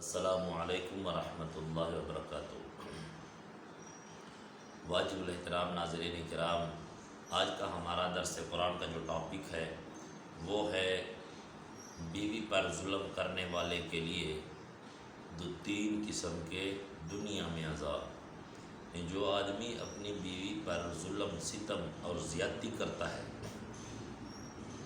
السلام علیکم ورحمۃ اللہ وبرکاتہ۔ واجب الاحترام ناظرین کرام، آج کا ہمارا درس قرآن کا جو ٹاپک ہے وہ ہے بیوی پر ظلم کرنے والے کے لیے تین قسم کے دنیا میں عذاب۔ جو آدمی اپنی بیوی پر ظلم، ستم اور زیادتی کرتا ہے،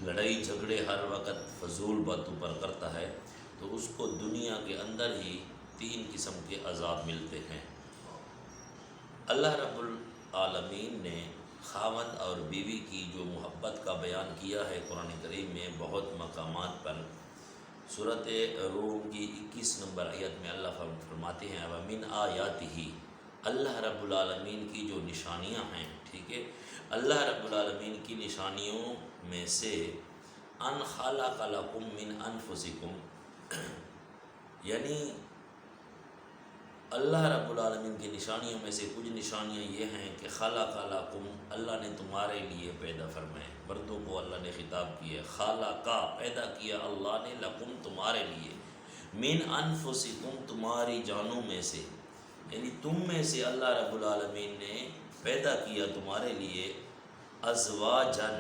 لڑائی جھگڑے ہر وقت فضول باتوں پر کرتا ہے، تو اس کو دنیا کے اندر ہی تین قسم کے عذاب ملتے ہیں۔ اللہ رب العالمین نے خاوند اور بیوی کی جو محبت کا بیان کیا ہے قرآن کریم میں بہت مقامات پر۔ سورۃ روم کی 21 نمبر آیت میں اللہ فرماتے ہیں وَمِنْ آیَاتِهِ، اللہ رب العالمین کی جو نشانیاں ہیں، ٹھیک ہے، اللہ رب العالمین کی نشانیوں میں سے ان خلق لکم من انفسکم، یعنی اللہ رب العالمین کی نشانیوں میں سے کچھ نشانیاں یہ ہیں کہ خلق لکم، اللہ نے تمہارے لیے پیدا فرمائے، مردوں کو اللہ نے خطاب کیا، خلقا پیدا کیا اللہ نے، لکم تمہارے لیے، من انفسکم تمہاری جانوں میں سے، یعنی تم میں سے اللہ رب العالمین نے پیدا کیا تمہارے لیے ازواجن،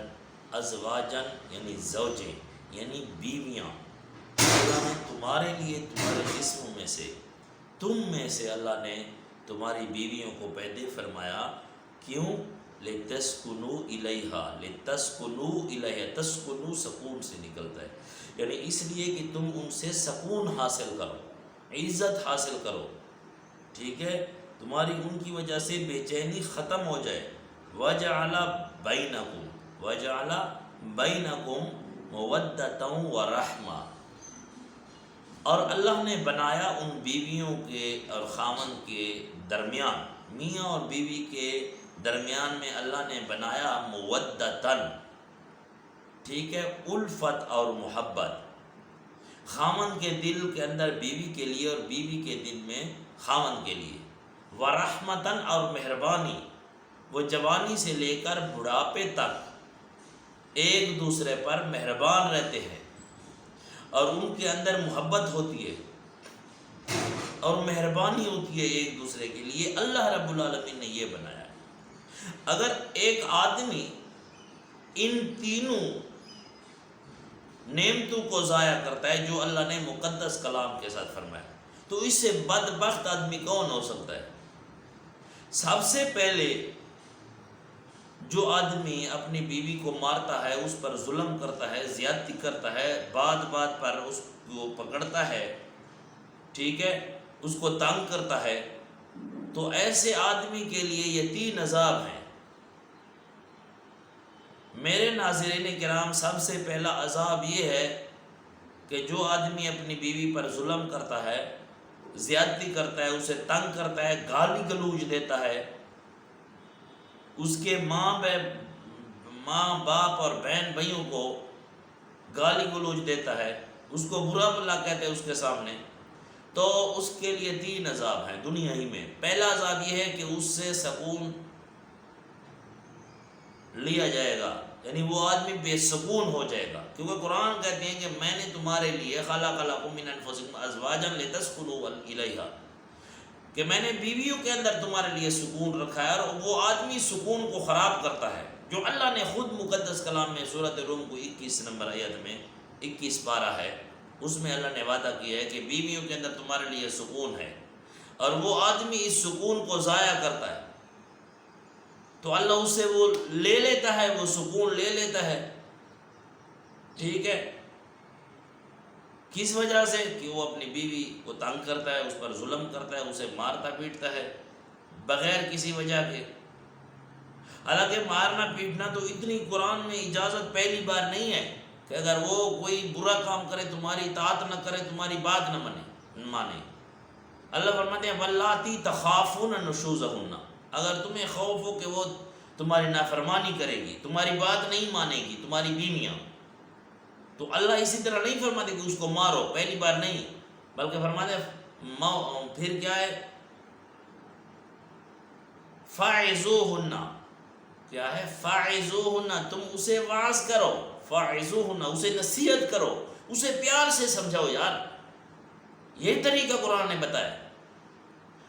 ازواجن یعنی زوجیں، یعنی بیویاں۔ اللہ نے تمہارے لیے تمہارے جسم میں سے، تم میں سے اللہ نے تمہاری بیویوں کو پیدا فرمایا، کیوں؟ لِتَسْكُنُوا إِلَيْهَا، لِتَسْكُنُوا إِلَيْهَا، تسکنو سکون سے نکلتا ہے، یعنی اس لیے کہ تم ان سے سکون حاصل کرو، عزت حاصل کرو، ٹھیک ہے، تمہاری ان کی وجہ سے بے چینی ختم ہو جائے۔ وَجَعَلَ بَيْنَكُمْ، وَجَعَلَ بَيْنَكُمْ مَوَدَّةً وَرَحْمَةً، اور اللہ نے بنایا ان بیویوں کے اور خامن کے درمیان، میاں اور بیوی کے درمیان میں اللہ نے بنایا مودتاً، ٹھیک ہے، الفت اور محبت، خامن کے دل کے اندر بیوی کے لیے اور بیوی کے دل میں خامن کے لیے، ورحمتاً اور مہربانی، وہ جوانی سے لے کر بڑھاپے تک ایک دوسرے پر مہربان رہتے ہیں اور ان کے اندر محبت ہوتی ہے اور مہربانی ہوتی ہے ایک دوسرے کے لیے۔ اللہ رب العالمین نے یہ بنایا ہے۔ اگر ایک آدمی ان تینوں نعمتوں کو ضائع کرتا ہے جو اللہ نے مقدس کلام کے ساتھ فرمایا، تو اس سے بدبخت آدمی کون ہو سکتا ہے؟ سب سے پہلے جو آدمی اپنی بیوی کو مارتا ہے، اس پر ظلم کرتا ہے، زیادتی کرتا ہے، بات بات پر اس کو پکڑتا ہے، ٹھیک ہے، اس کو تنگ کرتا ہے، تو ایسے آدمی کے لیے یہ تین عذاب ہیں۔ میرے ناظرین کرام، سب سے پہلا عذاب یہ ہے کہ جو آدمی اپنی بیوی پر ظلم کرتا ہے، زیادتی کرتا ہے، اسے تنگ کرتا ہے، گالی گلوچ دیتا ہے، اس کے ماں باپ اور بہن بھائیوں کو گالی گلوچ دیتا ہے، اس کو برا بھلا کہتے ہیں اس کے سامنے، تو اس کے لیے تین عذاب ہیں دنیا ہی میں۔ پہلا عذاب یہ ہے کہ اس سے سکون لیا جائے گا، یعنی وہ آدمی بے سکون ہو جائے گا، کیونکہ قرآن کہتے ہیں کہ میں نے تمہارے لیے خلق لکم من انفسکم ازواجا لتسکنوا الیہا، کہ میں نے بیویوں کے اندر تمہارے لیے سکون رکھا ہے، اور وہ آدمی سکون کو خراب کرتا ہے، جو اللہ نے خود مقدس کلام میں سورۃ روم کو 21 نمبر آیت میں 21 پارہ ہے، اس میں اللہ نے وعدہ کیا ہے کہ بیویوں کے اندر تمہارے لیے سکون ہے، اور وہ آدمی اس سکون کو ضائع کرتا ہے تو اللہ اس سے وہ لے لیتا ہے، وہ سکون لے لیتا ہے، ٹھیک ہے، کس وجہ سے؟ کہ وہ اپنی بیوی کو تنگ کرتا ہے، اس پر ظلم کرتا ہے، اسے مارتا پیٹتا ہے بغیر کسی وجہ کے۔ حالانکہ مارنا پیٹنا تو اتنی قرآن میں اجازت پہلی بار نہیں ہے کہ اگر وہ کوئی برا کام کرے، تمہاری اطاعت نہ کرے، تمہاری بات نہ مانے۔ اللہ فرماتے ہیں واللاتی تخافون نشوزہن، اگر تمہیں خوف ہو کہ وہ تمہاری نافرمانی کرے گی، تمہاری بات نہیں مانے گی، تمہاری بیویاں، تو اللہ اسی طرح نہیں فرماتے کہ اس کو مارو، پہلی بار نہیں، بلکہ فرماتے ہیں پھر کیا ہے، فَاعِظُوهُنَّ، کیا ہے، فَاعِظُوهُنَّ، تم اسے واعظ کرو، فَاعِظُوهُنَّ، اسے نصیحت کرو، اسے پیار سے سمجھاؤ یار، یہ طریقہ قرآن نے بتایا.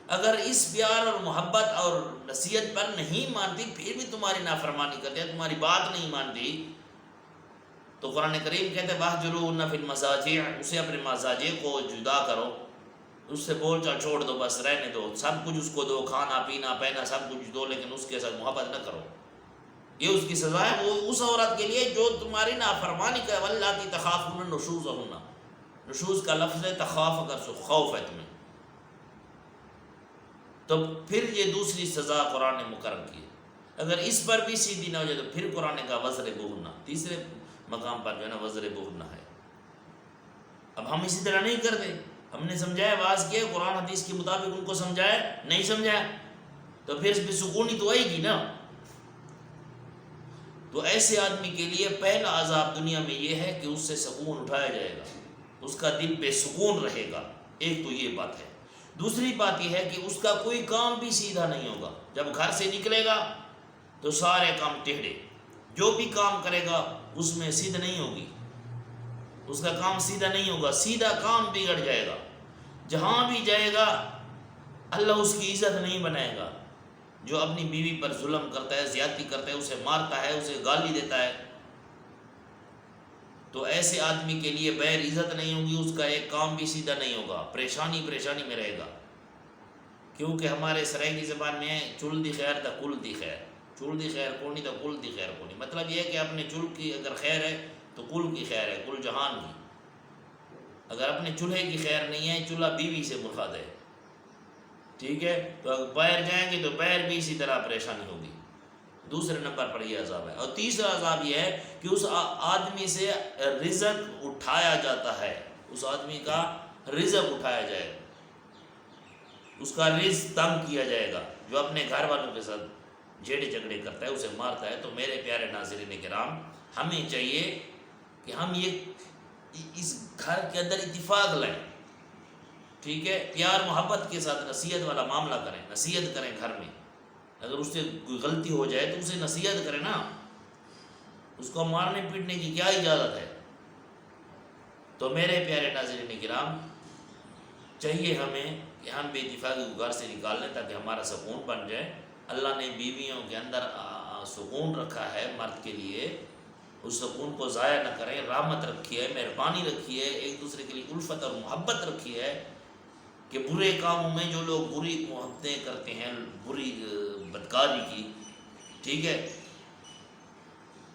اگر اس پیار اور محبت اور نصیحت پر نہیں مانتی، پھر بھی تمہاری نافرمانی کرتے ہیں، تمہاری بات نہیں مانتی، تو قرآن کریم کہتے ہیں واہجروہن فی المضاجع، اسے اپنے مضاجع کو جدا کرو، اس سے بول چال چھوڑ دو، بس رہنے دو، سب کچھ اس کو دو، کھانا پینا پہنا سب کچھ دو، لیکن اس کے ساتھ محبت نہ کرو. یہ اس کی سزا ہے وہ اس عورت کے لیے جو تمہاری نافرمانی کرے. واللاتی تخافون نشوزہن، نشوز کا لفظ ہے تخاف، اگر خوف ہے تمہیں، تو پھر یہ دوسری سزا قرآن نے مقرر کی ہے. اگر اس پر بھی سیدھی نہ ہو جائے تو پھر قرآن کا وزربوہن، تیسرے مقام پر جو ہے نا وزربوہن ہے. اب ہم اسی طرح نہیں کرتے، ہم نے سمجھایا، واز کیا، قرآن حدیث کے مطابق ان کو سمجھایا، نہیں سمجھایا تو پھر اس پہ سکونی تو آئے گی نا. تو ایسے آدمی کے لیے پہلا عذاب دنیا میں یہ ہے کہ اس سے سکون اٹھایا جائے گا، اس کا دل بے سکون رہے گا. ایک تو یہ بات ہے. دوسری بات یہ ہے کہ اس کا کوئی کام بھی سیدھا نہیں ہوگا. جب گھر سے نکلے گا تو سارے کام ٹیڑھے، جو بھی کام کرے گا اس میں سیدھ نہیں ہوگی، اس کا کام سیدھا نہیں ہوگا، سیدھا کام بگڑ جائے گا. جہاں بھی جائے گا اللہ اس کی عزت نہیں بنائے گا. جو اپنی بیوی پر ظلم کرتا ہے، زیادتی کرتا ہے، اسے مارتا ہے، اسے گالی دیتا ہے، تو ایسے آدمی کے لیے بغیر عزت نہیں ہوگی، اس کا ایک کام بھی سیدھا نہیں ہوگا، پریشانی میں رہے گا. کیونکہ ہمارے سرائیکی زبان میں ہے چل دی خیر تا کل دی خیر، چل دی خیر کونی تا کل دی خیر کونی. مطلب یہ ہے کہ اپنے چل کی اگر خیر ہے تو کل کی خیر ہے، کل جہان کی. اگر اپنے چولہے کی خیر نہیں ہے، چولہا بیوی سے مراد ہے، ٹھیک ہے، تو اگر باہر جائیں گے تو باہر بھی اسی طرح پریشانی ہوگی. دوسرے نمبر پر یہ عذاب ہے. اور تیسرا عذاب یہ ہے کہ اس آدمی سے رزق اٹھایا جاتا ہے، اس آدمی کا رزق اٹھایا جائے گا، اس کا رزق تنگ کیا جائے گا. جو اپنے گھر والوں کے ساتھ جھیڑے جھگڑے کرتا ہے، اسے مارتا ہے. تو میرے پیارے ناظرین کرام، ہمیں چاہیے کہ ہم یہ اس گھر کے اندر اتفاق لائیں، ٹھیک ہے، پیار محبت کے ساتھ نصیحت والا معاملہ کریں، نصیحت کریں گھر میں. اگر اس سے کوئی غلطی ہو جائے تو اسے نصیحت کریں نا، اس کو مارنے پیٹنے کی کیا اجازت ہے. تو میرے پیارے ناظرین کرام، چاہیے ہمیں کہ ہم بے اتفاقی کو گھر سے نکال لیں تاکہ ہمارا سکون بن جائے. اللہ نے بیویوں کے اندر سکون رکھا ہے مرد کے لیے، اس سکون کو ضائع نہ کریں. رحمت رکھی ہے، مہربانی رکھی ہے، ایک دوسرے کے لیے الفت اور محبت رکھی ہے کہ برے کاموں میں جو لوگ بری محبتیں کرتے ہیں، بری بدکاری کی، ٹھیک ہے،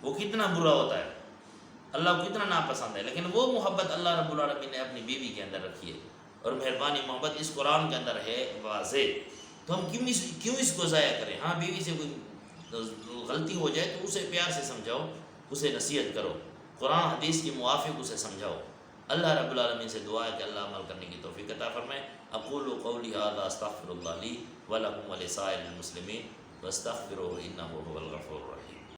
وہ کتنا برا ہوتا ہے، اللہ کو کتنا ناپسند ہے. لیکن وہ محبت اللہ رب العالمین نے اپنی بیوی کے اندر رکھی ہے، اور مہربانی محبت اس قرآن کے اندر ہے واضح. تو ہم کیوں اس کو ضائع کریں. ہاں بیوی سے کوئی غلطی ہو جائے تو اسے پیار سے سمجھاؤ، اسے نصیحت کرو، قرآن حدیث کے موافق اسے سمجھاؤ. اللہ رب العالمین سے دعا ہے کہ اللہ عمل کرنے کی توفیق عطا فرمائے. اقول قولی ھذا استغفر اللہ لی ولکم ولسائر المسلمین واستغفروہ انہ ھو الغفور الرحیم.